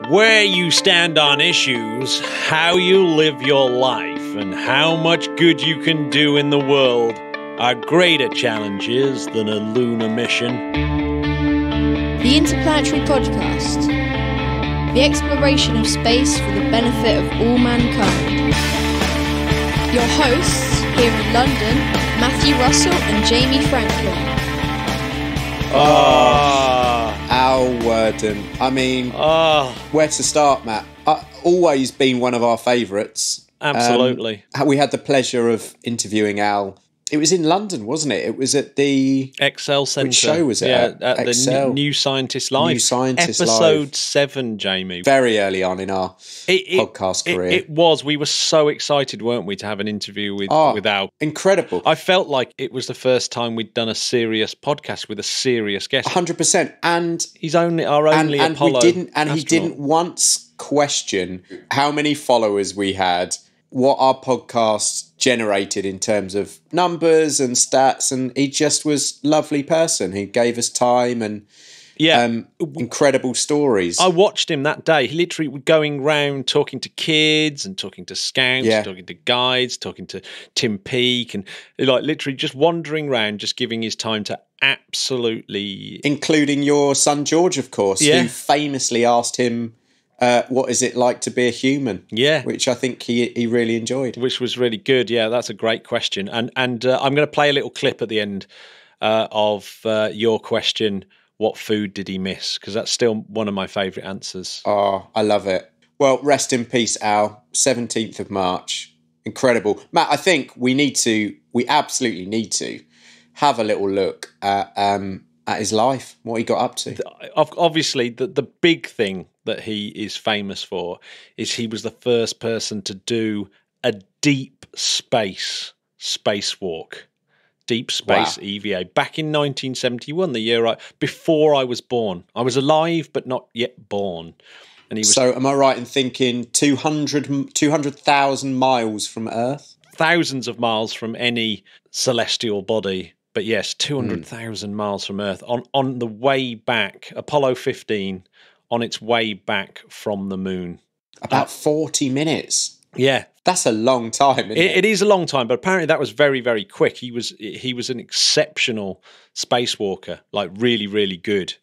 Where you stand on issues, how you live your life, and how much good you can do in the world are greater challenges than a lunar mission. The Interplanetary Podcast. The exploration of space for the benefit of all mankind. Your hosts here in London, Matthew Russell and Jamie Franklin. Al Worden. I mean, where to start, Matt? Always been one of our favourites. Absolutely. We had the pleasure of interviewing Al. It was in London, wasn't it? It was at the Excel Centre. Which show was it? Yeah, at Excel. the New Scientist Live. New Scientist Episode Live. 7, Jamie. Very early on in our podcast career. It was. We were so excited, weren't we, to have an interview with Al. Incredible. I felt like it was the first time we'd done a serious podcast with a serious guest. 100%. And he's our only Apollo. He astronaut. didn't once question how many followers we had, what our podcast generated in terms of numbers and stats, and he just was a lovely person. He gave us time and incredible stories. I watched him that day. He literally was going round talking to kids and talking to scouts, talking to guides, talking to Tim Peake, and like literally just wandering around, just giving his time to absolutely... Including your son George, of course, who famously asked him, what is it like to be a human? Yeah. Which I think he really enjoyed. Which was really good. Yeah, that's a great question. And I'm going to play a little clip at the end of your question, what food did he miss? Because that's still one of my favourite answers. Oh, I love it. Well, rest in peace, Al. 17th of March. Incredible. Matt, I think we absolutely need to have a little look at his life, what he got up to. Obviously, the big thing that he is famous for is he was the first person to do a deep space spacewalk. Deep space EVA back in 1971, the year before I was born. I was alive, but not yet born. And he was. So, am I right in thinking 200,000 miles from Earth? Thousands of miles from any celestial body, but yes, 200,000 miles from Earth on the way back. Apollo 15 on its way back from the moon. About 40 minutes. Yeah. That's a long time, isn't it? It is a long time, but apparently that was very, very quick. He was an exceptional spacewalker, like really, really good.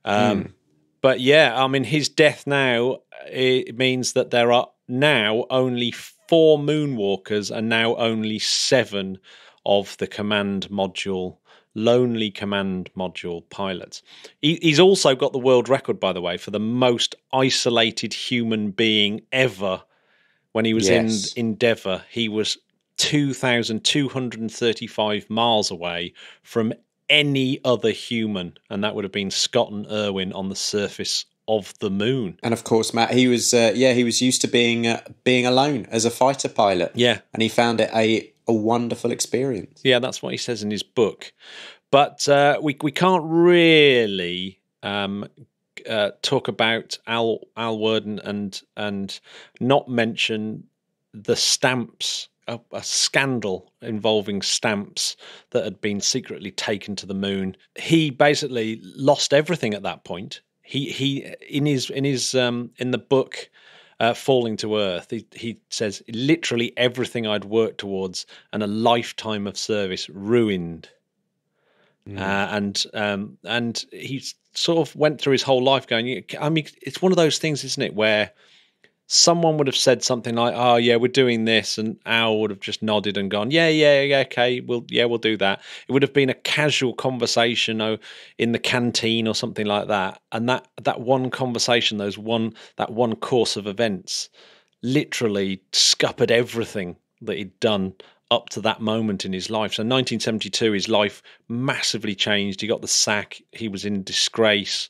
But yeah, I mean, his death now, it means that there are now only 4 moonwalkers and now only 7 of the lonely command module pilots. He's also got the world record, by the way, for the most isolated human being ever. When he was in Endeavour, he was 2,235 miles away from any other human, and that would have been Scott and Irwin on the surface of the moon. And of course, Matt, he was used to being alone as a fighter pilot. Yeah, and he found it a wonderful experience. Yeah, that's what he says in his book. But we can't really talk about Al Worden and not mention the stamps, a scandal involving stamps that had been secretly taken to the moon. He basically lost everything at that point. He in the book Falling to Earth, he says literally everything I'd worked towards and a lifetime of service ruined. And he sort of went through his whole life going, I mean, it's one of those things, isn't it, where someone would have said something like, oh, yeah, we're doing this, and Al would have just nodded and gone, yeah, okay, we'll do that. It would have been a casual conversation in the canteen or something like that, and that one conversation, that one course of events literally scuppered everything that he'd done up to that moment in his life. So 1972, his life massively changed. He got the sack. He was in disgrace.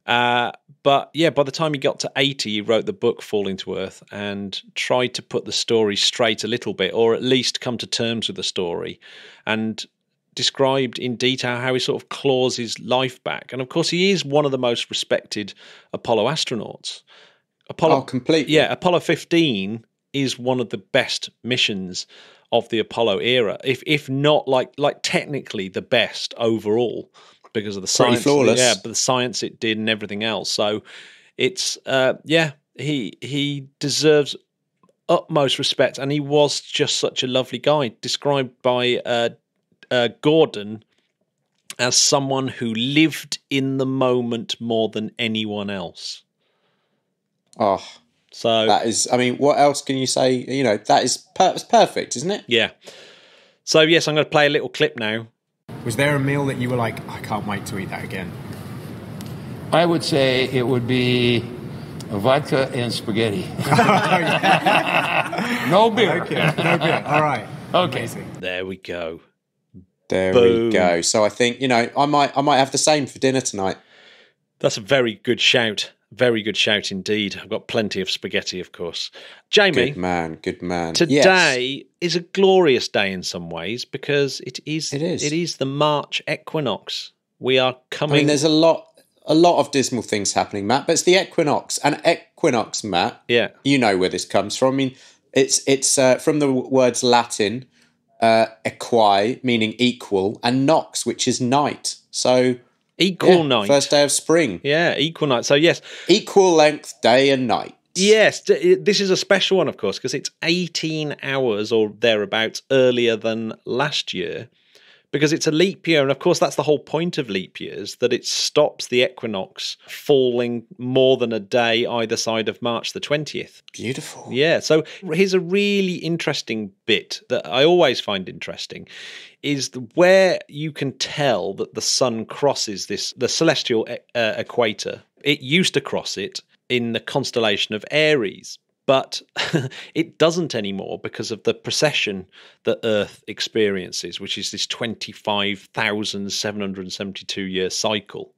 But yeah, by the time he got to 80, he wrote the book Falling to Earth and tried to put the story straight a little bit, or at least come to terms with the story, and described in detail how he sort of claws his life back. And of course, he is one of the most respected Apollo astronauts. Completely. Yeah, Apollo 15 is one of the best missions of the Apollo era, if not like technically the best overall, because of the science. Pretty flawless. Yeah, but the science it did and everything else. So it's he deserves utmost respect, and he was just such a lovely guy, described by Gordon as someone who lived in the moment more than anyone else. Oh, so that is, I mean, what else can you say? You know, that is perfect, isn't it? Yeah. So, yes, I'm going to play a little clip now. Was there a meal that you were like, I can't wait to eat that again? I would say it would be vodka and spaghetti. No beer. Okay, no beer. All right. Okay. Amazing. There we go. There Boom. we go. So I think, you know, I might have the same for dinner tonight. That's a very good shout. Very good shout indeed. I've got plenty of spaghetti, of course. Jamie. Good man. Today is a glorious day in some ways because it is the March equinox. We are coming. I mean, there's a lot of dismal things happening, Matt, but it's the equinox. And equinox, Matt, yeah, you know where this comes from. I mean, it's from the words Latin, equi, meaning equal, and nox, which is night. So equal night. First day of spring. Yeah, equal night. So yes. Equal length day and night. Yes, this is a special one, of course, because it's 18 hours or thereabouts earlier than last year, because it's a leap year. And of course, that's the whole point of leap years, that it stops the equinox falling more than a day either side of March the 20th. Beautiful. Yeah, so here's a really interesting bit that I always find interesting, is where you can tell that the sun crosses the celestial equator. It used to cross it in the constellation of Aries, but it doesn't anymore because of the precession that Earth experiences, which is this 25,772 year cycle.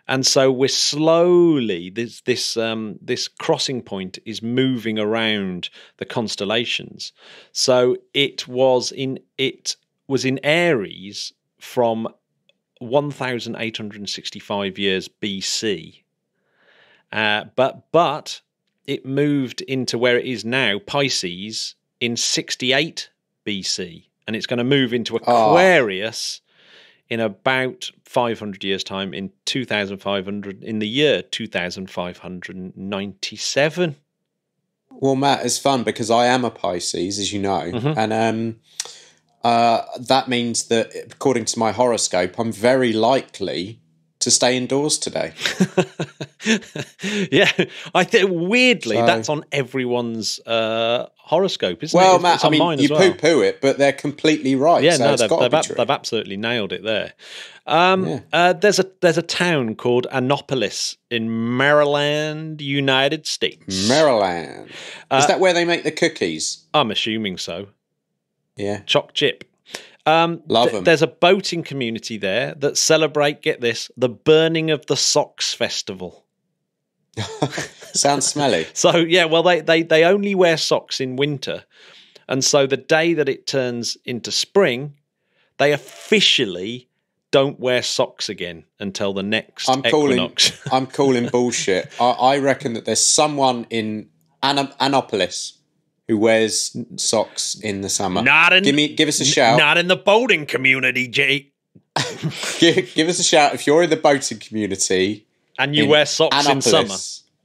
And so we're slowly, this crossing point is moving around the constellations. So it was in Aries from 1,865 years BC, but it moved into where it is now, Pisces, in 68 BC, and it's going to move into Aquarius in about 500 years' time, in 2,500, in the year 2,597. Well, Matt, it's fun because I am a Pisces, as you know, and that means that, according to my horoscope, I'm very likely to stay indoors today. Yeah, I think weirdly that's on everyone's horoscope, isn't it? Well, Matt, I mean, you poo-poo it, but they're completely right. Yeah, so no, they've absolutely nailed it there. There's a town called Annapolis in Maryland, United States. Maryland. Is that where they make the cookies? I'm assuming so. Yeah. Choc chip. Love them. There's a boating community there that celebrate, get this, the burning of the socks festival. Sounds smelly. So, yeah, well, they only wear socks in winter. And so the day that it turns into spring, they officially don't wear socks again until the next equinox. I'm calling bullshit. I reckon that there's someone in Annapolis who wears socks in the summer. Give us a shout. Not in the boating community, Jake. Give us a shout if you're in the boating community and you wear socks in summer.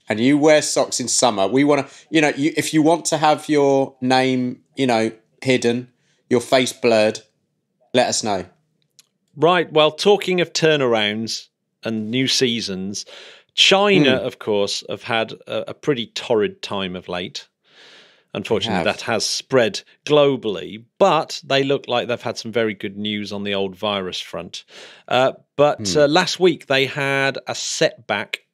And you wear socks in summer. We want to, if you want to have your name, hidden, your face blurred, let us know. Right. Well, talking of turnarounds and new seasons, China, of course, have had a pretty torrid time of late. Unfortunately, that has spread globally, but they look like they've had some very good news on the old virus front. But last week they had a setback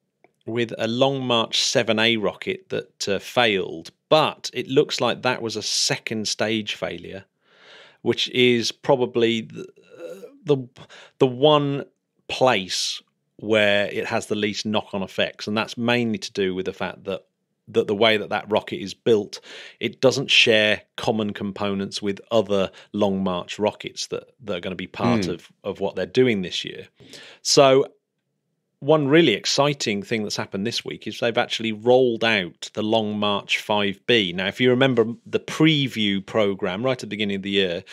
with a Long March 7A rocket that failed, but it looks like that was a second stage failure, which is probably the one place where it has the least knock-on effects, and that's mainly to do with the fact that the way that rocket is built, it doesn't share common components with other Long March rockets that are going to be part of what they're doing this year. So one really exciting thing that's happened this week is they've actually rolled out the Long March 5B. Now, if you remember the preview program right at the beginning of the year,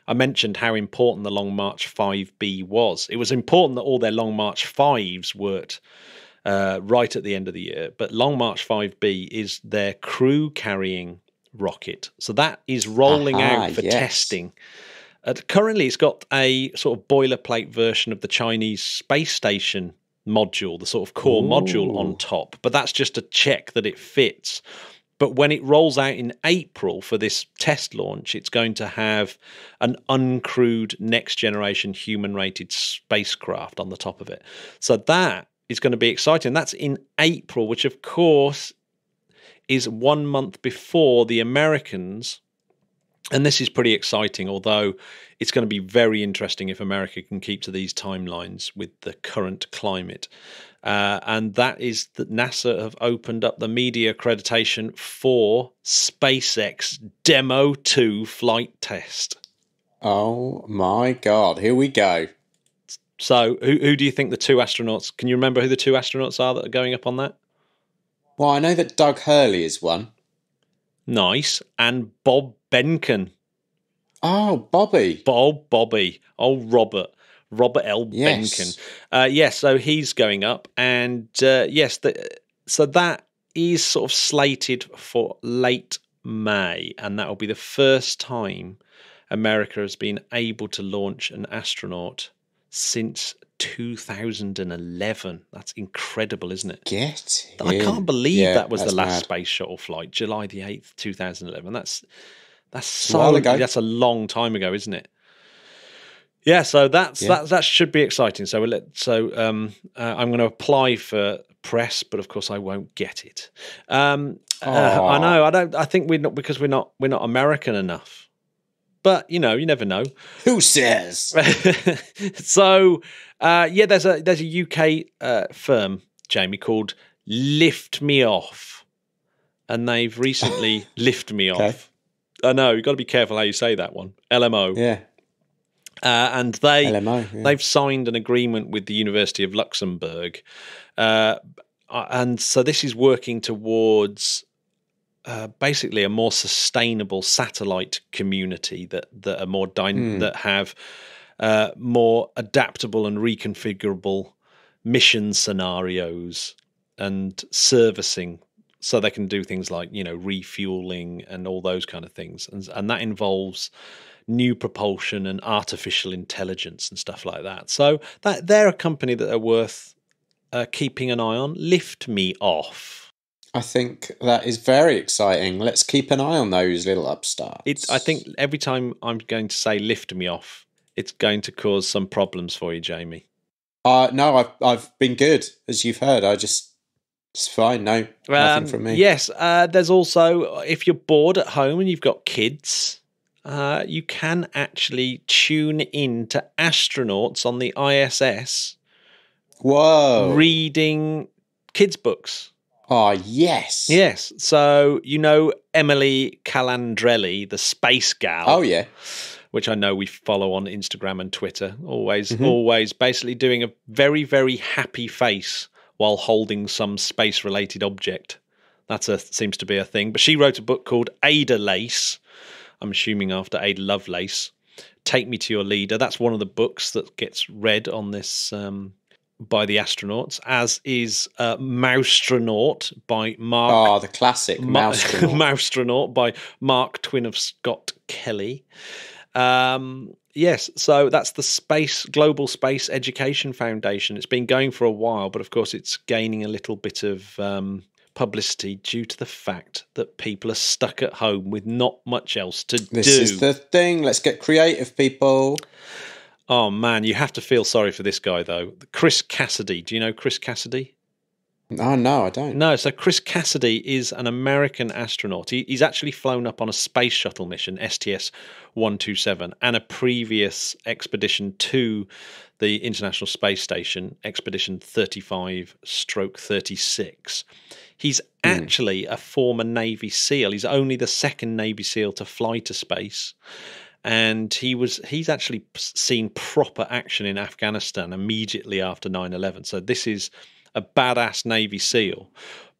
I mentioned how important the Long March 5B was. It was important that all their Long March 5s worked right at the end of the year. But Long March 5B is their crew-carrying rocket. So that is rolling out for testing. Currently, it's got a sort of boilerplate version of the Chinese space station module, the sort of core module on top. But that's just to check that it fits. But when it rolls out in April for this test launch, it's going to have an uncrewed next-generation human-rated spacecraft on the top of it. So that is going to be exciting. That's in April, which, of course, is 1 month before the Americans. And this is pretty exciting, although it's going to be very interesting if America can keep to these timelines with the current climate. And that is that NASA have opened up the media accreditation for SpaceX Demo 2 flight test. Oh my God, here we go. So who do you think the two astronauts, can you remember who the two astronauts are that are going up on that? Well, I know that Doug Hurley is one. Nice. And Bob Behnken. Oh, Bobby. Bobby. Oh, Robert L. Yes. Behnken. Yes, so he's going up. And yes, so that is sort of slated for late May. And that will be the first time America has been able to launch an astronaut since 2011. That's incredible, isn't it? I can't believe that was the last space shuttle flight, July the 8th, 2011. That's so a while ago. That's a long time ago, isn't it? Yeah, so that should be exciting. So I'm going to apply for press, but of course I won't get it. I know. I think we're not, because we're not American enough. But you never know. Who says? So there's a UK firm, Jamie, called Lift Me Off, and they've recently Lift Me Off. I know, you've got to be careful how you say that one. LMO. Yeah. And they've signed an agreement with the University of Luxembourg, and so this is working towards basically a more sustainable satellite community that are more that have more adaptable and reconfigurable mission scenarios and servicing, so they can do things like refueling and all those kind of things, and that involves new propulsion and artificial intelligence and stuff like that. So that they're a company that are worth keeping an eye on. Lift Me Off. I think that is very exciting. Let's keep an eye on those little upstarts. I think every time I'm going to say lift me off, it's going to cause some problems for you, Jamie. No, I've been good, as you've heard. It's fine. No, nothing from me. Yes, there's also, if you're bored at home and you've got kids, you can actually tune in to astronauts on the ISS. Whoa. Reading kids' books. Oh, yes. Yes. So, Emily Calandrelli, the space gal. Oh, yeah. Which I know we follow on Instagram and Twitter. Always basically doing a very, very happy face while holding some space-related object. That seems to be a thing. But she wrote a book called Ada Lace. I'm assuming after Ada Lovelace. Take Me to Your Leader. That's one of the books that gets read on this by the astronauts, as is Mousetronaut by Mark. Oh, the classic Mousetronaut. Mousetronaut by Mark, twin of Scott Kelly. Yes, so that's the Global Space Education Foundation. It's been going for a while, but of course it's gaining a little bit of publicity due to the fact that people are stuck at home with not much else to do. This is the thing. Let's get creative, people. Oh, man, you have to feel sorry for this guy, though. Chris Cassidy. Do you know Chris Cassidy? Oh, no, I don't. No, so Chris Cassidy is an American astronaut. He's actually flown up on a space shuttle mission, STS-127, and a previous expedition to the International Space Station, Expedition 35/36. He's actually a former Navy SEAL. He's only the second Navy SEAL to fly to space. And he's actually seen proper action in Afghanistan immediately after 9/11. So this is a badass Navy SEAL.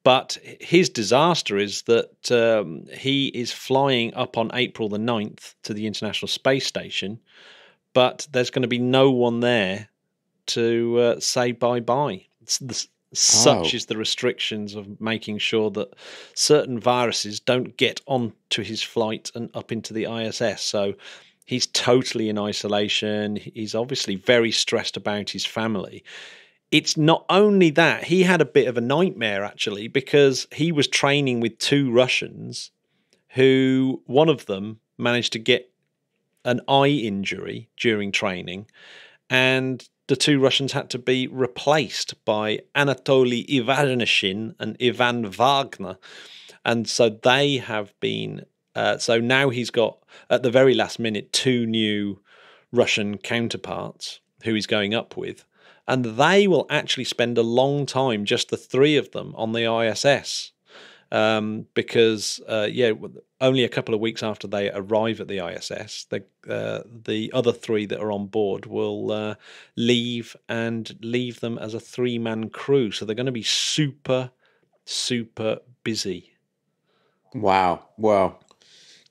But his disaster is that he is flying up on April the 9th to the International Space Station, but there's going to be no one there to say bye-bye. Such is the restrictions of making sure that certain viruses don't get onto his flight and up into the ISS. So he's totally in isolation. He's obviously very stressed about his family. It's not only that, he had a bit of a nightmare, actually, because he was training with 2 Russians who, one of them managed to get an eye injury during training, and the 2 Russians had to be replaced by Anatoly Ivanishin and Ivan Wagner. And so they have been... so now he's got, at the very last minute, 2 new Russian counterparts who he's going up with. And they will actually spend a long time, just the 3 of them, on the ISS. Because, only a couple of weeks after they arrive at the ISS, the other 3 that are on board will leave them as a 3-man crew. So they're going to be super, super busy. Wow. Well,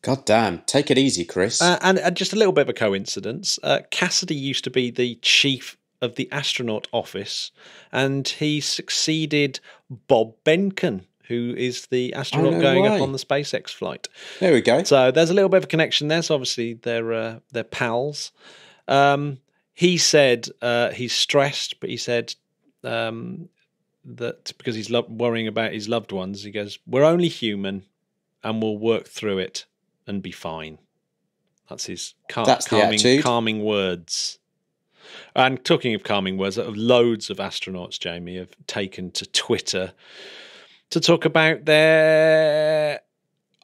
God damn. Take it easy, Chris. And just a little bit of a coincidence. Cassidy used to be the chief of the Astronaut office, and he succeeded Bob Behnken, who is the astronaut going up on the SpaceX flight. There we go. So there's a little bit of a connection there. So obviously they're pals. He said he's stressed, but he said that because he's worrying about his loved ones, he goes, "We're only human, and we'll work through it and be fine." That's his calming words. And talking of calming words, loads of astronauts, Jamie, have taken to Twitter to talk about their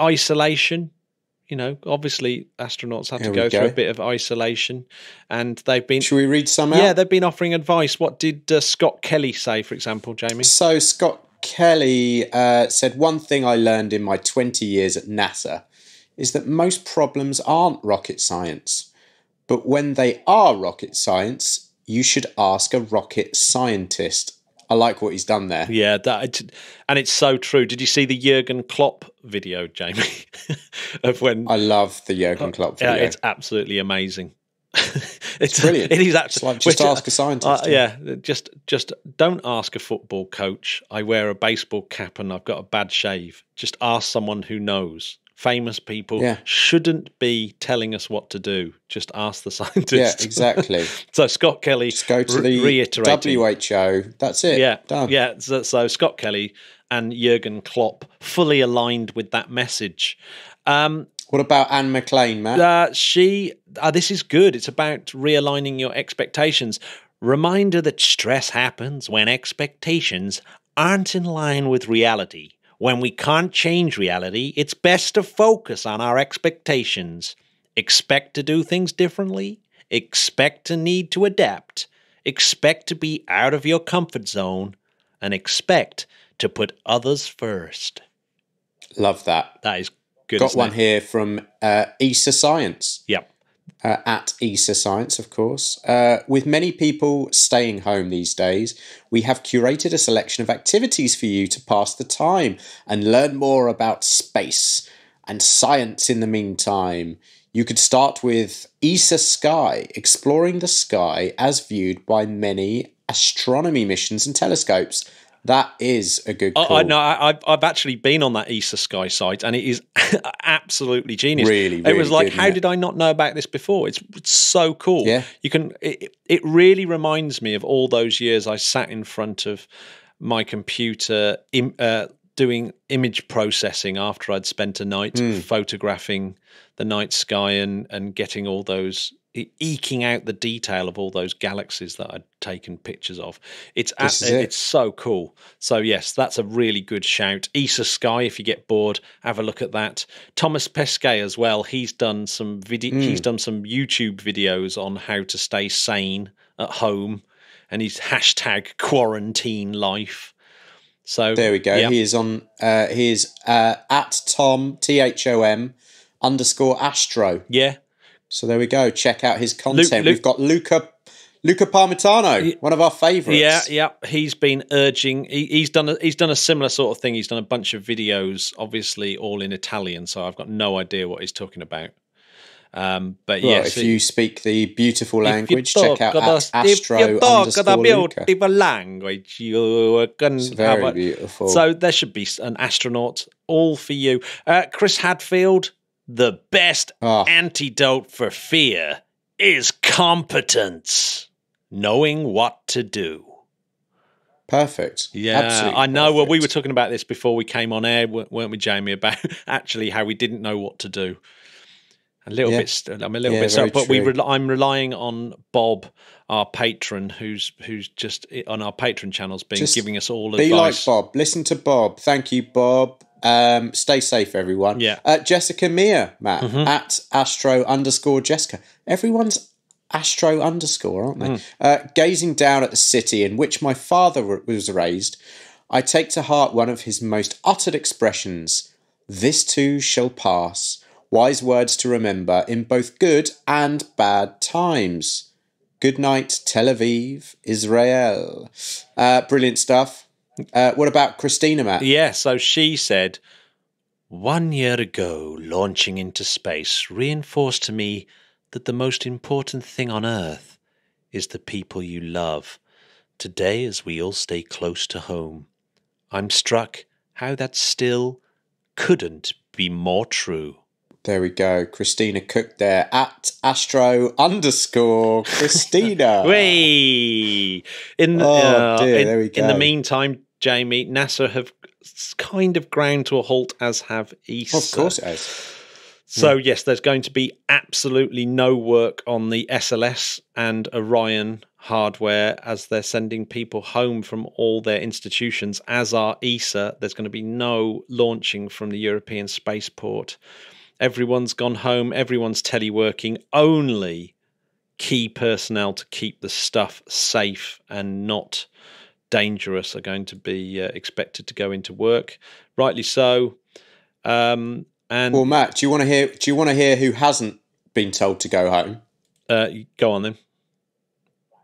isolation. You know, obviously astronauts have to go through a bit of isolation, and they've been... Should we read some out? Yeah, they've been offering advice. What did Scott Kelly say, for example, Jamie? So Scott Kelly said, "One thing I learned in my 20 years at NASA is that most problems aren't rocket science. But when they are rocket science, you should ask a rocket scientist." I like what he's done there. Yeah, and it's so true. Did you see the Jurgen Klopp video, Jamie? Of when I love the Jurgen Klopp video. Yeah, it's absolutely amazing. It's brilliant. It is actually just ask a scientist. Just don't ask a football coach. I wear a baseball cap and I've got a bad shave. Just ask someone who knows. Famous people shouldn't be telling us what to do. Just ask the scientist. Yeah, exactly. So Scott Kelly, just go to the reiterating. WHO. That's it. Yeah, done. Yeah. So Scott Kelly and Jurgen Klopp fully aligned with that message. What about Anne McLean, Matt? This is good. It's about realigning your expectations. Reminder that stress happens when expectations aren't in line with reality. When we can't change reality, it's best to focus on our expectations. Expect to do things differently. Expect to need to adapt. Expect to be out of your comfort zone. And expect to put others first. Love that. That is good. Got one here from ESA Science. Yep. At ESA Science, of course. With many people staying home these days, we have curated a selection of activities for you to pass the time and learn more about space and science in the meantime. You could start with ESA Sky, exploring the sky as viewed by many astronomy missions and telescopes. That is a good call. I've actually been on that ESA Sky site, and it is absolutely genius. Really, it was like, good, how did I not know about this before? It's so cool. Yeah. You can. It really reminds me of all those years I sat in front of my computer doing image processing after I'd spent a night photographing the night sky and getting all those, eking out the detail of all those galaxies that I'd taken pictures of. It's so cool. So yes, that's a really good shout. ESA Sky, if you get bored, have a look at that. Thomas Pesquet as well. He's done some He's done some YouTube videos on how to stay sane at home, and he's hashtag quarantine life. So there we go. Yeah. He is on. He is at Tom THOM_Astro. Yeah. So there we go. Check out his content. We've got Luca Parmitano, one of our favourites. Yeah. He's been urging. He's done a similar sort of thing. He's done a bunch of videos, obviously all in Italian. So I've got no idea what he's talking about. But Well, yes, if you speak the beautiful language, if you check out talk at if you talk the Astro_Luca. beautiful language, you can It's very have beautiful. So there should be an astronaut all for you. Chris Hadfield, the best antidote for fear is competence, knowing what to do. Perfect. Yeah, Absolutely I know. Well, we were perfect. talking about this before we came on air, weren't we, Jamie? About actually how we didn't know what to do. I'm a little bit very stuck, but true. I'm relying on Bob, our patron, who's just on our patron channels, giving us all be advice. like Bob. Listen to Bob. Thank you, Bob. Stay safe, everyone. Yeah. Jessica Mia, Matt, at Astro_Jessica. Everyone's Astro_, aren't they? Gazing down at the city in which my father was raised, I take to heart one of his most uttered expressions. This too shall pass. Wise words to remember in both good and bad times. Good night, Tel Aviv, Israel. Brilliant stuff. What about Christina, Matt? Yeah, so she said, 1 year ago, launching into space reinforced to me that the most important thing on Earth is the people you love. Today, as we all stay close to home, I'm struck how that still couldn't be more true. There we go. Christina Cook there at Astro_Christina. Whey! There we go. In the meantime, Jamie, NASA have kind of ground to a halt, as have ESA. Of course it has. So, yes, there's going to be absolutely no work on the SLS and Orion hardware as they're sending people home from all their institutions, as are ESA. There's going to be no launching from the European spaceport. Everyone's gone home. Everyone's teleworking. Only key personnel to keep the stuff safe and not dangerous are going to be expected to go into work. Rightly so. And well, Matt, do you want to hear who hasn't been told to go home? Go on then.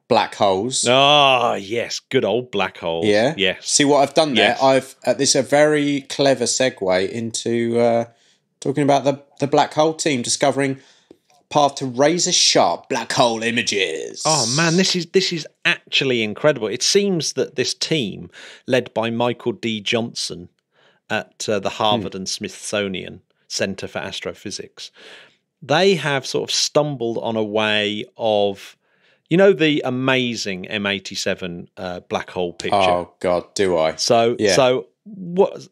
Blackholes. Ah, yes, good old Blackholes. Yeah. Yes. See what I've done there? Yes. This is a very clever segue into talking about the black hole team discovering path to razor sharp black hole images. Oh man, this is actually incredible. It seems that this team, led by Michael D. Johnson at the Harvard and Smithsonian Center for Astrophysics, they have sort of stumbled on a way of, you know, the amazing M87 black hole picture. Oh God, do I? So what?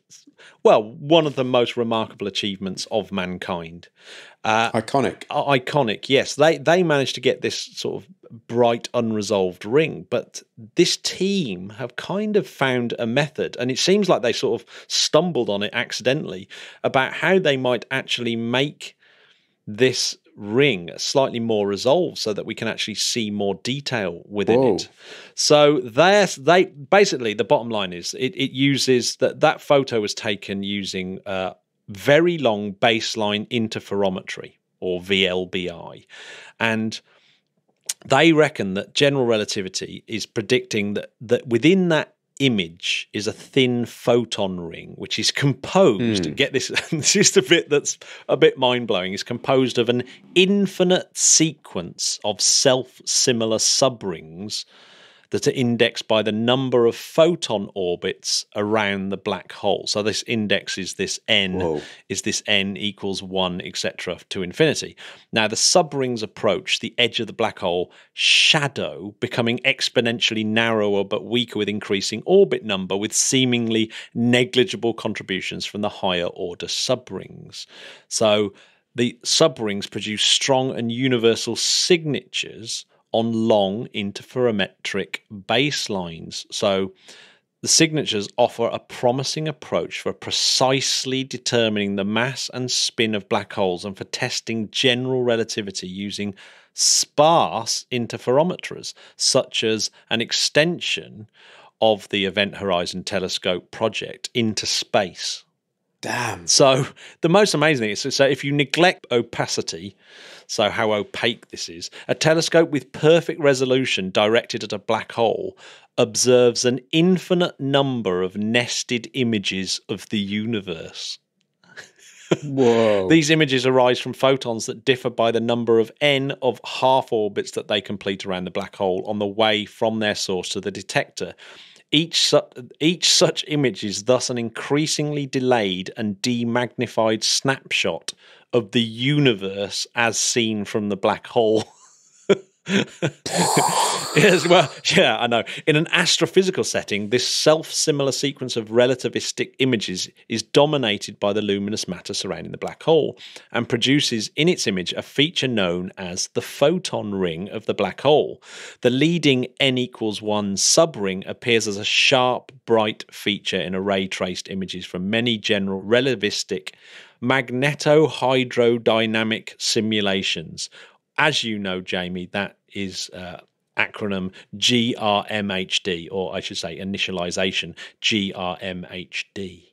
Well, one of the most remarkable achievements of mankind. Iconic, yes. They managed to get this sort of bright, unresolved ring, but this team have kind of found a method, and it seems like they sort of stumbled on it accidentally, about how they might actually make this ring slightly more resolved so that we can actually see more detail within it. So they basically, the bottom line is it uses that photo was taken using very long baseline interferometry, or VLBI, and they reckon that general relativity is predicting that within that image is a thin photon ring, which is composed, get this, this is the bit that's a bit mind-blowing, is composed of an infinite sequence of self-similar subrings that are indexed by the number of photon orbits around the black hole. So this index is this n, equals 1, etc. to infinity. Now the subrings approach the edge of the black hole shadow, becoming exponentially narrower but weaker with increasing orbit number, with seemingly negligible contributions from the higher order subrings. So the subrings produce strong and universal signatures on long interferometric baselines. So the signatures offer a promising approach for precisely determining the mass and spin of black holes and for testing general relativity using sparse interferometers, such as an extension of the Event Horizon Telescope project into space. Damn. So the most amazing thing is, so if you neglect opacity, so how opaque this is, a telescope with perfect resolution directed at a black hole observes an infinite number of nested images of the universe. Whoa. These images arise from photons that differ by the number of n of half orbits that they complete around the black hole on the way from their source to the detector. Each such image is thus an increasingly delayed and demagnified snapshot of the universe as seen from the black hole. Yes, well, yeah, I know. In an astrophysical setting, this self-similar sequence of relativistic images is dominated by the luminous matter surrounding the black hole and produces in its image a feature known as the photon ring of the black hole. The leading n=1 subring appears as a sharp, bright feature in array-traced images from many general relativistic magneto-hydrodynamic simulations. As you know, Jamie, that is acronym GRMHD, or I should say initialization GRMHD.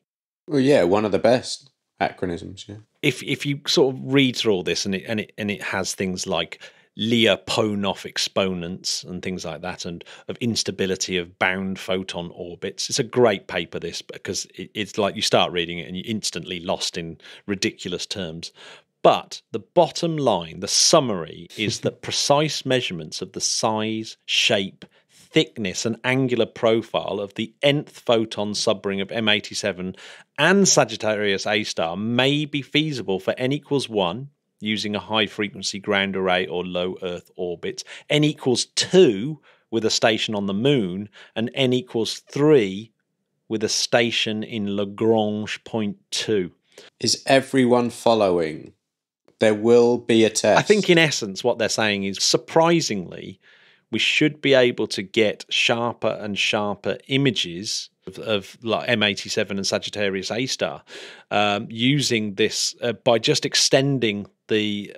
Well, yeah, one of the best acronyms. Yeah. If you sort of read through all this, and it has things like Lyapunov exponents and things like that, and of instability of bound photon orbits. It's a great paper, this, because it's like you start reading it and you're instantly lost in ridiculous terms. But the bottom line, the summary, is that precise measurements of the size, shape, thickness and angular profile of the nth photon subring of M87 and Sagittarius A star may be feasible for n=1 using a high-frequency ground array or low Earth orbit, n=2 with a station on the Moon, and n=3 with a station in Lagrange point 2. Is everyone following? There will be a test. I think in essence what they're saying is, surprisingly, we should be able to get sharper and sharper images of like M87 and Sagittarius A star using this by just extending the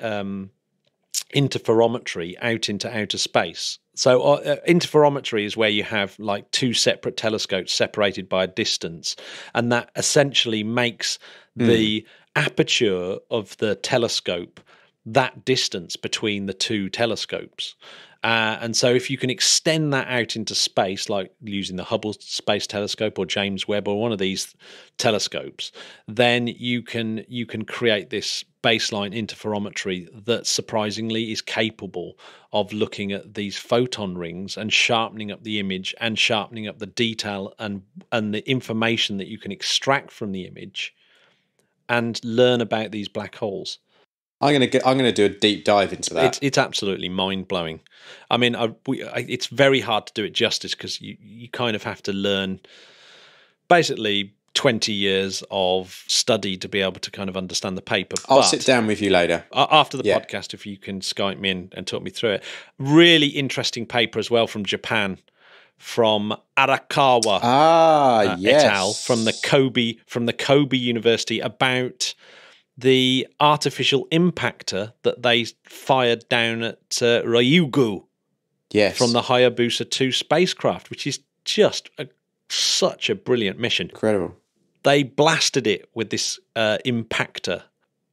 interferometry out into outer space. So interferometry is where you have like two separate telescopes separated by a distance, and that essentially makes the aperture of the telescope that distance between the two telescopes. And so if you can extend that out into space, like using the Hubble Space Telescope or James Webb or one of these telescopes, then you can create this baseline interferometry that surprisingly is capable of looking at these photon rings and sharpening up the image and sharpening up the detail and the information that you can extract from the image and learn about these black holes. I'm gonna do a deep dive into that. It's absolutely mind blowing. I mean, it's very hard to do it justice because you kind of have to learn basically 20 years of study to be able to kind of understand the paper. I'll sit down with you later after the podcast if you can Skype me and talk me through it. Really interesting paper as well from Japan, from Arakawa et al. from the Kobe University about the artificial impactor that they fired down at Ryugu from the Hayabusa 2 spacecraft, which is just such a brilliant mission. Incredible. They blasted it with this impactor.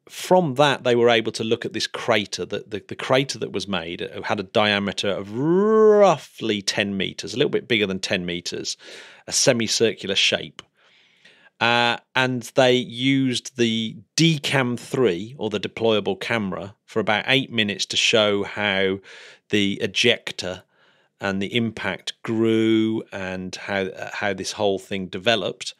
From that, they were able to look at this crater. The crater that was made had a diameter of roughly 10 meters, a little bit bigger than 10 meters, a semicircular shape. And they used the DCAM-3, or the deployable camera, for about 8 minutes to show how the ejector and the impact grew and how this whole thing developed.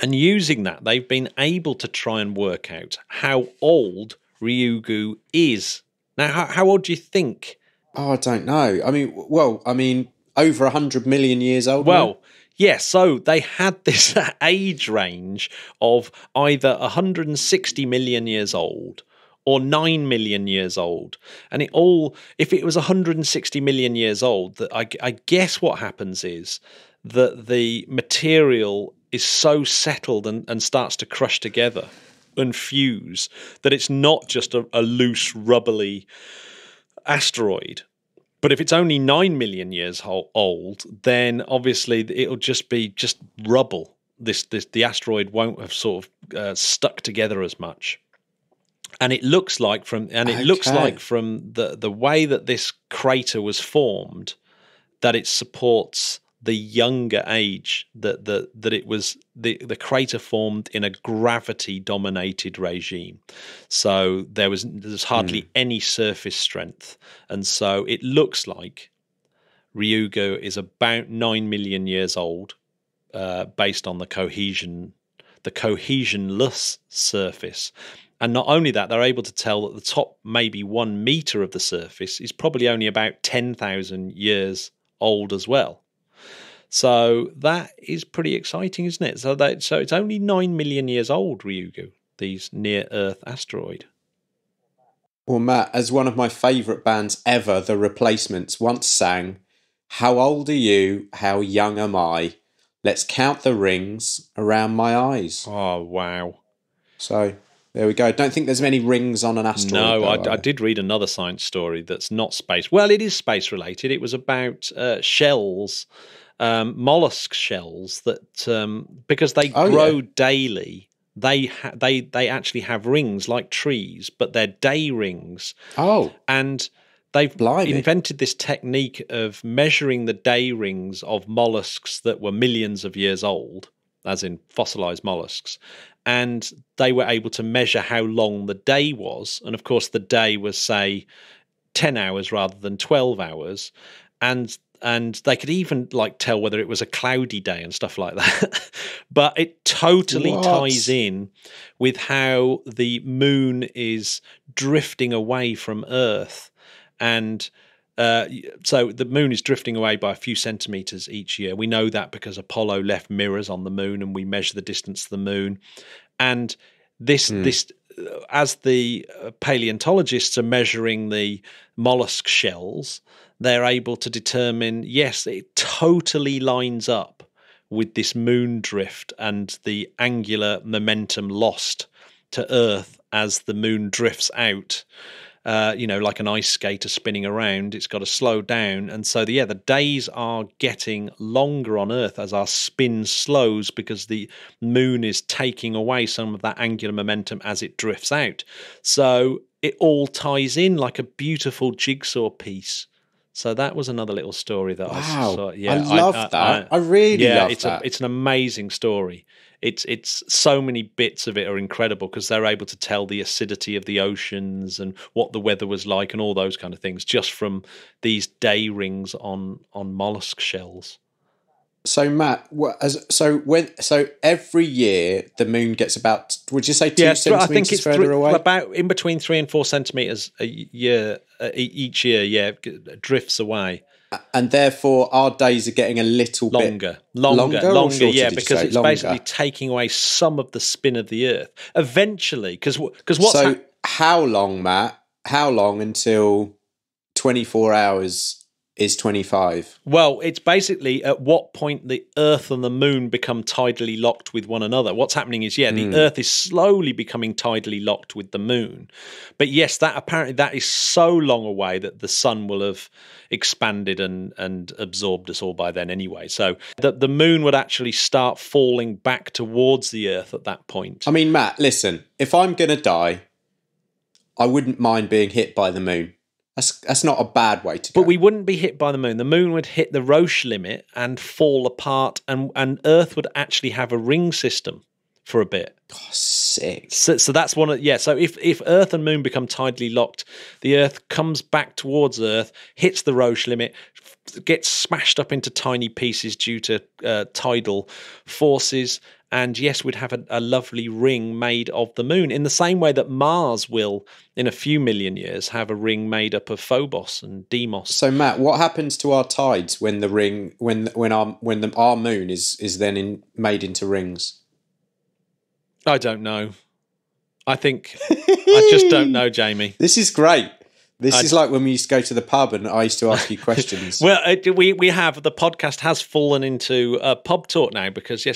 And using that, they've been able to try and work out how old Ryugu is. Now, how old do you think? Oh, I don't know. I mean, over 100 million years old. Well, yes, so they had this age range of either 160 million years old or 9 million years old. And if it was 160 million years old, I guess what happens is that the material is so settled and starts to crush together and fuse that it's not just a loose, rubbly asteroid. But if it's only 9 million years old, then obviously it'll just be rubble. The asteroid won't have sort of stuck together as much. And it looks like from the way that this crater was formed, that it supports the younger age that it was the crater formed in a gravity dominated regime, so there's hardly any surface strength, and so it looks like Ryugu is about 9 million years old, based on the cohesionless surface. And not only that, they're able to tell that the top maybe 1 meter of the surface is probably only about 10,000 years old as well. So that is pretty exciting, isn't it? So it's only 9 million years old, Ryugu, these near-Earth asteroid. Well, Matt, as one of my favourite bands ever, The Replacements, once sang, "How old are you? How young am I? Let's count the rings around my eyes." Oh, wow. So there we go. Don't think there's many rings on an asteroid. No, though, I did read another science story that's not space. Well, it is space related. It was about shells, mollusk shells that because they grow daily. They actually have rings like trees, but they're day rings. Oh, and they've blimey. invented this technique of measuring the day rings of mollusks that were millions of years old, as in fossilized mollusks, and they were able to measure how long the day was. And of course, the day was, say, 10 hours rather than 12 hours, and they could even tell whether it was a cloudy day and stuff like that. But it totally ties in with how the moon is drifting away from Earth. And so the moon is drifting away by a few centimeters each year. We know that because Apollo left mirrors on the moon, and we measure the distance to the moon. And this as the paleontologists are measuring the mollusk shells, they're able to determine, yes, it totally lines up with this moon drift and the angular momentum lost to Earth as the moon drifts out. Like an ice skater spinning around, it's got to slow down. And so, the days are getting longer on Earth as our spin slows, because the moon is taking away some of that angular momentum as it drifts out. So it all ties in like a beautiful jigsaw piece. So that was another little story that I saw. Yeah, I love that. I really love that. It's an amazing story. It's so many bits of it are incredible, because they're able to tell the acidity of the oceans and what the weather was like and all those kind of things just from these day rings on mollusk shells. So Matt, so every year the moon gets about, would you say 2 centimeters I think it's further away? About in between 3 and 4 centimeters a year each year. Yeah, it drifts away. And therefore, our days are getting a little longer, bit longer. Yeah, because it's basically taking away some of the spin of the Earth. Eventually, because what's how long, Matt? How long until 24 hours is 25? Well, it's basically at what point the Earth and the moon become tidally locked with one another. What's happening is, the Earth is slowly becoming tidally locked with the moon. But yes, that is so long away that the sun will have expanded and absorbed us all by then anyway. So the moon would actually start falling back towards the Earth at that point. I mean, Matt, listen, if I'm going to die, I wouldn't mind being hit by the moon. That's not a bad way to go. But we wouldn't be hit by the moon. The moon would hit the Roche limit and fall apart, and Earth would actually have a ring system for a bit. Oh, sick. So that's one of, so if Earth and moon become tidally locked, the Earth comes back towards Earth, hits the Roche limit, gets smashed up into tiny pieces due to tidal forces, and yes, we'd have a lovely ring made of the moon, in the same way that Mars will, in a few million years, have a ring made up of Phobos and Deimos. So, Matt, what happens to our tides when the ring, when our moon is then made into rings? I don't know. I just don't know, Jamie. This is great. This is like when we used to go to the pub and I used to ask you questions. Well, the podcast has fallen into pub talk now, because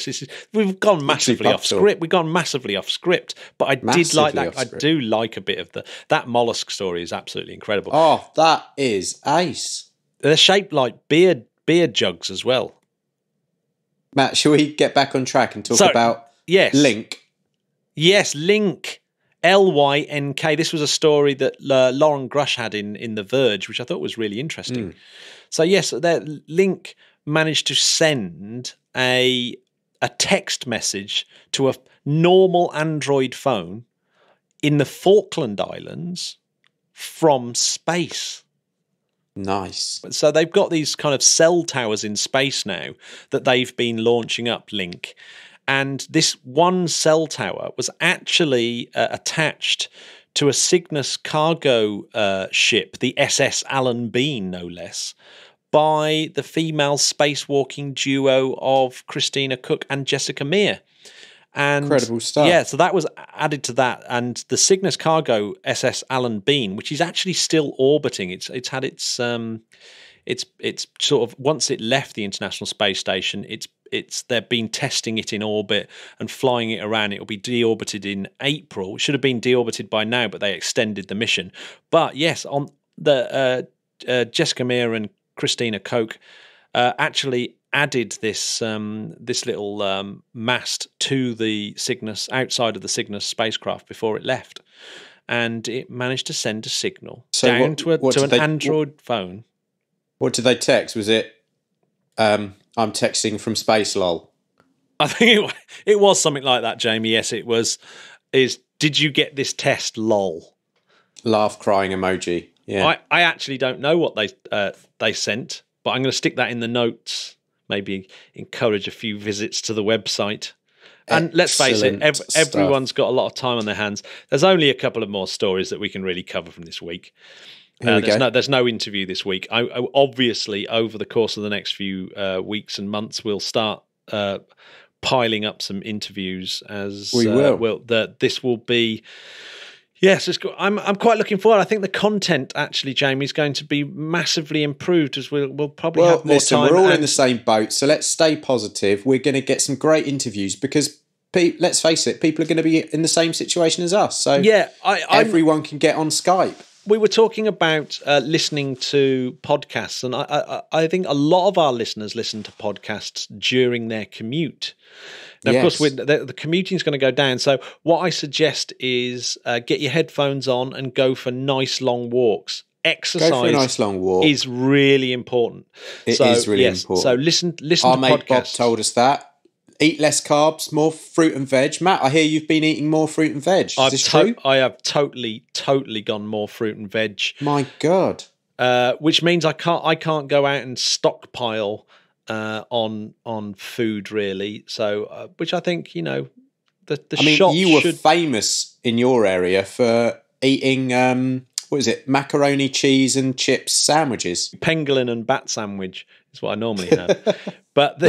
we've gone massively off script. We've gone massively off script, but I did like that. I do like a bit of that mollusk story is absolutely incredible. Oh, that is ace. They're shaped like beer jugs as well. Matt, shall we get back on track and talk about Link? Yes, Link. Lynk. This was a story that Lauren Grush had in The Verge, which I thought was really interesting. So yes, Link managed to send a text message to a normal Android phone in the Falkland Islands from space. Nice. So they've got these kind of cell towers in space now that they've been launching up, Link. And this one cell tower was actually attached to a Cygnus cargo ship, the SS Alan Bean, no less, by the female spacewalking duo of Christina Cook and Jessica Meir. And incredible stuff. Yeah, so that was added to that, and the Cygnus cargo SS Alan Bean, which is actually still orbiting. It's had its sort of, once it left the International Space Station, they've been testing it in orbit and flying it around. It will be deorbited in April. It should have been deorbited by now, but they extended the mission. But yes, on the Jessica Meir and Christina Koch actually added this little mast to the Cygnus, outside of the Cygnus spacecraft before it left, and it managed to send a signal down to an Android phone. What did they text? Was it I'm texting from space, lol? I think it was something like that, Jamie. Yes, it was. Did you get this test, lol? Laugh crying emoji. Yeah. I actually don't know what they sent, but I'm going to stick that in the notes. Maybe encourage a few visits to the website. And let's face it, everyone's got a lot of time on their hands. There's only a couple of more stories that we can really cover from this week. There's no interview this week. I obviously, over the course of the next few weeks and months, we'll start piling up some interviews. As we will. This will be. Yes, I'm quite looking forward. I think the content, actually, Jamie, is going to be massively improved, as we'll probably have more time. We're all in the same boat, so let's stay positive. We're going to get some great interviews because, let's face it, people are going to be in the same situation as us. So yeah, everyone can get on Skype. We were talking about listening to podcasts, and I think a lot of our listeners listen to podcasts during their commute. Now, yes. Of course, the commuting is going to go down. So what I suggest is get your headphones on and go for nice long walks. Exercise go for a nice long walk. Is really important. It is really important. So listen Our to podcasts. Our mate Bob told us that. Eat less carbs, more fruit and veg. Matt, I hear you've been eating more fruit and veg. Is this true? I have totally gone more fruit and veg. My God. Which means I can't go out and stockpile on food, really. So, which I think, the shop. You were famous in your area for eating macaroni, cheese and chips sandwiches. Pangolin and bat sandwich is what I normally have. But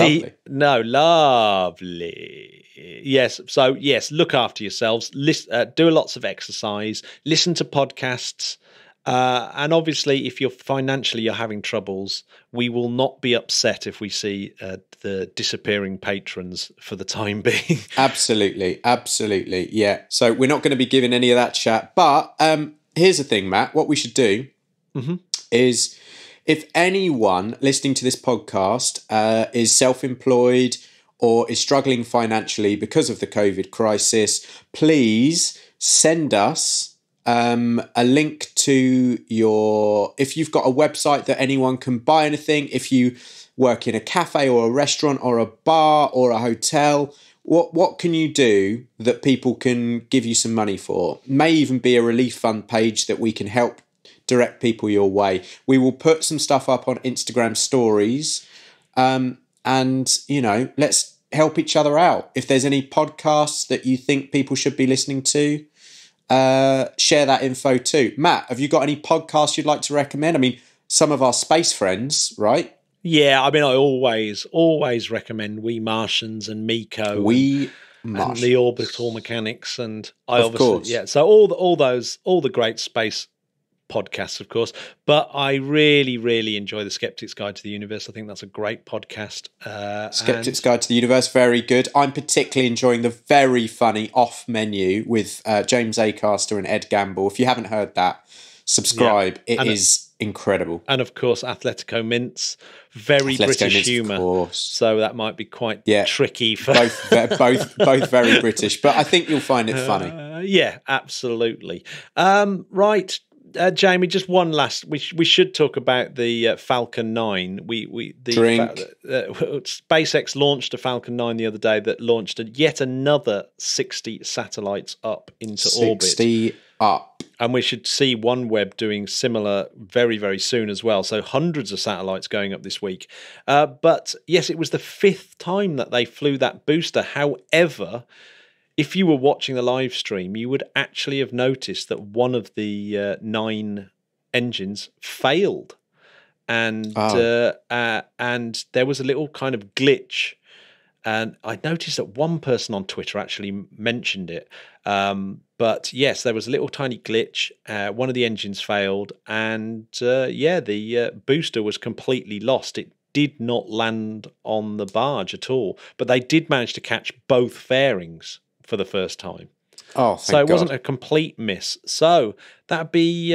lovely. Yes. So yes, look after yourselves. Do lots of exercise. Listen to podcasts. And obviously, if you're having troubles, we will not be upset if we see the disappearing patrons for the time being. Absolutely. Yeah. So we're not going to be giving any of that chat. But here's the thing, Matt. What we should do is, if anyone listening to this podcast is self-employed or is struggling financially because of the COVID crisis, please send us a link to if you've got a website that anyone can buy anything, if you work in a cafe or a restaurant or a bar or a hotel, what can you do that people can give you some money for? May even be a relief fund page that we can help direct people your way. We will put some stuff up on Instagram stories, and let's help each other out. If there's any podcasts that you think people should be listening to, share that info too. Matt, have you got any podcasts you'd like to recommend? I mean, some of our space friends, right? Yeah, I mean, I always recommend We Martians and Miko and the Orbital Mechanics, and so all the great space podcasts, of course. But I really enjoy the Skeptic's Guide to the Universe. I think that's a great podcast. Skeptic's Guide to the Universe, very good. I'm particularly enjoying the very funny Off Menu with James Acaster and Ed Gamble. If you haven't heard that, subscribe. Yeah. It is incredible. And of course, Atletico Mint's very British humour. So that might be quite tricky for both very British. But I think you'll find it funny. Yeah, absolutely. Right. Jamie, just one last. We should talk about the Falcon 9. SpaceX launched a Falcon 9 the other day that launched yet another 60 satellites up into orbit. 60 up. And we should see OneWeb doing similar very, very soon as well. So hundreds of satellites going up this week. But yes, it was the 5th time that they flew that booster. However, if you were watching the live stream, you would actually have noticed that one of the 9 engines failed. And there was a little kind of glitch. And I noticed that one person on Twitter actually mentioned it. But yes, there was a little tiny glitch. One of the engines failed. And the booster was completely lost. It did not land on the barge at all. But they did manage to catch both fairings for the first time. Oh, so it wasn't a complete miss. So that'd be...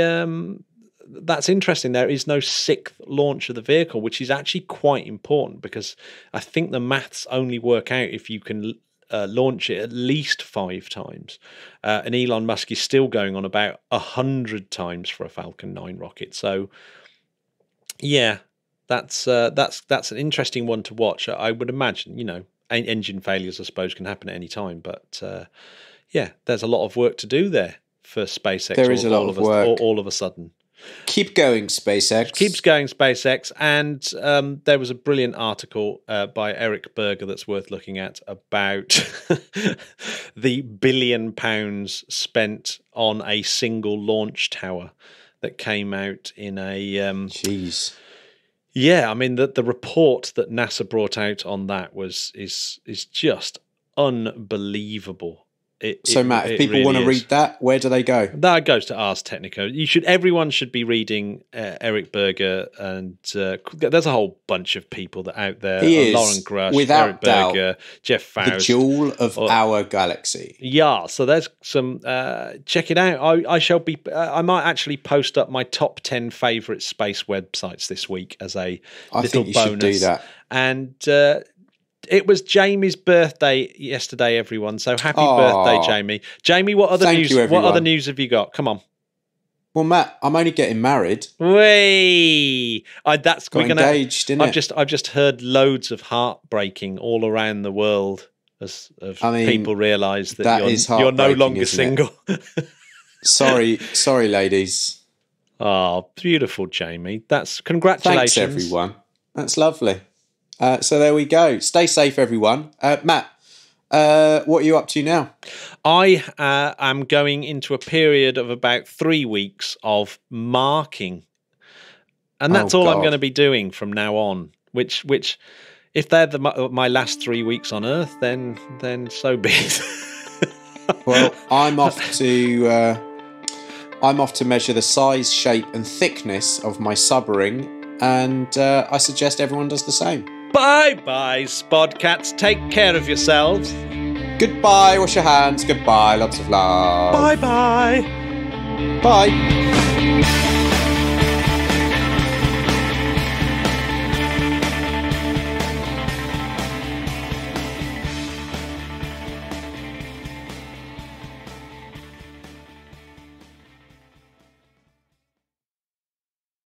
that's interesting. There is no 6th launch of the vehicle, which is actually quite important because I think the maths only work out if you can launch it at least 5 times. And Elon Musk is still going on about 100 times for a Falcon 9 rocket. So, yeah, that's an interesting one to watch. I would imagine, engine failures, I suppose, can happen at any time. But, there's a lot of work to do there for SpaceX. There is a lot of work. All of a sudden. Keep going, SpaceX. Keeps going, SpaceX. And there was a brilliant article by Eric Berger that's worth looking at about the £1 billion spent on a single launch tower that came out in a... Jeez. Yeah, I mean, the report that NASA brought out on that is just unbelievable. Matt, if people really want to read that, where do they go? That goes to Ars Technica. Everyone should be reading Eric Berger, and there's a whole bunch of people that out there. He is, Lauren Grush, without Eric doubt, Berger, Jeff Faust, the jewel of our galaxy. Yeah, so there's some. Check it out. I might actually post up my top 10 favourite space websites this week as a little bonus. Should do that. And. It was Jamie's birthday yesterday, everyone. So happy birthday, Jamie. Jamie, what other news? What other news have you got? Come on. Well, Matt, I'm only getting married. Whee! Engaged, innit? I've just heard loads of heartbreaking all around the world as people realise that you're no longer single. Sorry, ladies. Oh, beautiful, Jamie. That's congratulations, thanks, everyone. That's lovely. So there we go. Stay safe, everyone. Matt, what are you up to now? I am going into a period of about 3 weeks of marking. And that's all I'm going to be doing from now on, which if they're my last 3 weeks on Earth, then so be it. Well, I'm off to measure the size, shape and thickness of my subring, and I suggest everyone does the same. Bye-bye, Spodcats. Take care of yourselves. Goodbye. Wash your hands. Goodbye. Lots of love. Bye-bye. Bye.